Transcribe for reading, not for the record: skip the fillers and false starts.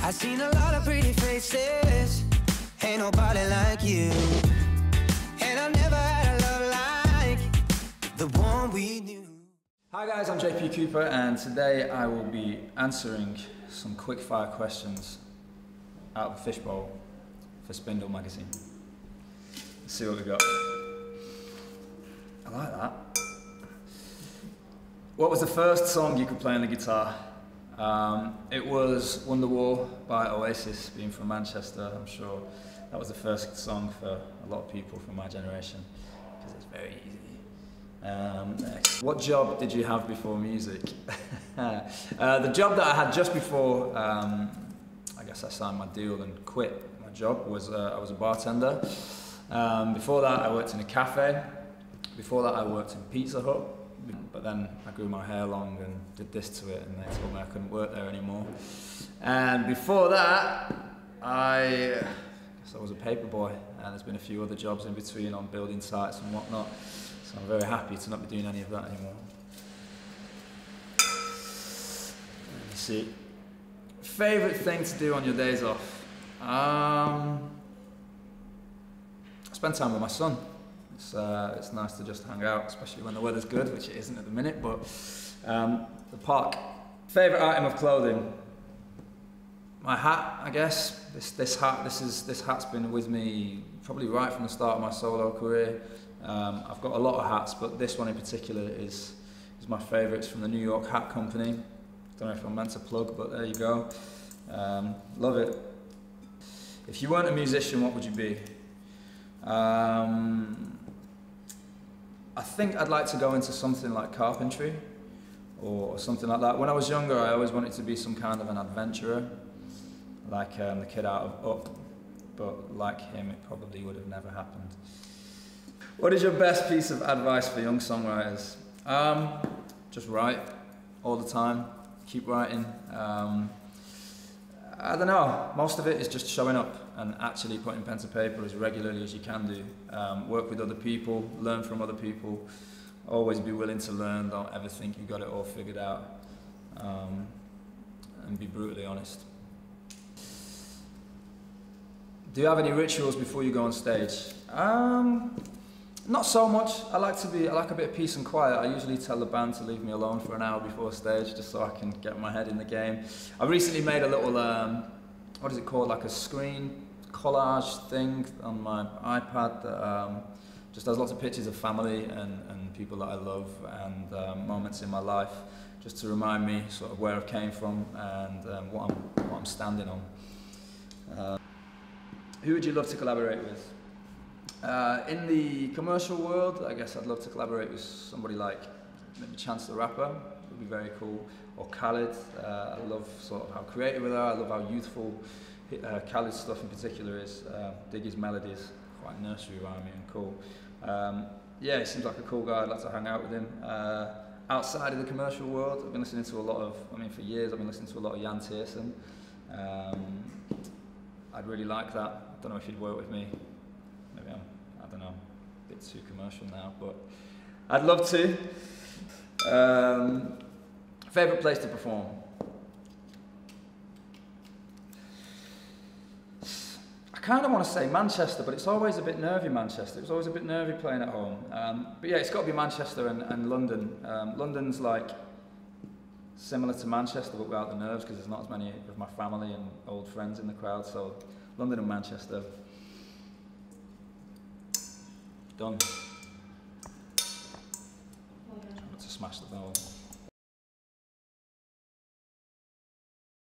I've seen a lot of pretty faces, ain't nobody like you. And I've never had a love like the one we knew. Hi guys, I'm JP Cooper, and today I will be answering some quickfire questions out of a fishbowl for Spindle magazine. Let's see what we got. I like that. What was the first song you could play on the guitar? It was Wonderwall by Oasis. Being from Manchester, I'm sure that was the first song for a lot of people from my generation, because it's very easy. Next. What job did you have before music? The job that I had just before, I guess I signed my deal and quit my job, was I was a bartender. Before that I worked in a cafe. Before that I worked in Pizza Hut. But then I grew my hair long and did this to it, and they told me I couldn't work there anymore. And before that, I guess I was a paper boy, and there's been a few other jobs in between on building sites and whatnot. So I'm very happy to not be doing any of that anymore. Let me see. Favourite thing to do on your days off? I spend time with my son. It's nice to just hang out, especially when the weather's good, which it isn't at the minute, but the park. Favourite item of clothing? My hat, I guess. This hat's been with me probably right from the start of my solo career. I've got a lot of hats, but this one in particular is my favourite. It's from the New York Hat Company. Don't know if I'm meant to plug, but there you go. Love it. If you weren't a musician, what would you be? I think I'd like to go into something like carpentry or something like that. When I was younger, I always wanted to be some kind of an adventurer, like the kid out of Up, but like him, it probably would have never happened. What is your best piece of advice for young songwriters? Just write all the time, keep writing. I don't know, most of it is just showing up and actually putting pen to paper as regularly as you can do. Work with other people, learn from other people, always be willing to learn, don't ever think you got it all figured out, and be brutally honest. Do you have any rituals before you go on stage? Not so much. I like a bit of peace and quiet. I usually tell the band to leave me alone for an hour before stage, just so I can get my head in the game. I recently made a little, what is it called, like a screen collage thing on my iPad that just has lots of pictures of family and people that I love, and moments in my life, just to remind me sort of where I came from and what I'm standing on. Who would you love to collaborate with? In the commercial world, I guess I'd love to collaborate with somebody like maybe Chance the Rapper. It would be very cool. Or Khaled. I love sort of how creative they are. I love how youthful Khaled's stuff in particular is. Dig his melodies, quite nursery rhymey and cool. Yeah, he seems like a cool guy. I'd like to hang out with him. Outside of the commercial world, I've been listening to a lot of, for years I've been listening to a lot of Jan Tiersen. I'd really like that. I don't know if he'd work with me. Maybe I don't know, a bit too commercial now, but I'd love to. Favourite place to perform? I kind of want to say Manchester, but it's always a bit nervy, Manchester. It was always a bit nervy playing at home. But yeah, it's got to be Manchester and London. London's like similar to Manchester, but without the nerves, because there's not as many of my family and old friends in the crowd, so London and Manchester. Done. Trying to smash the ball.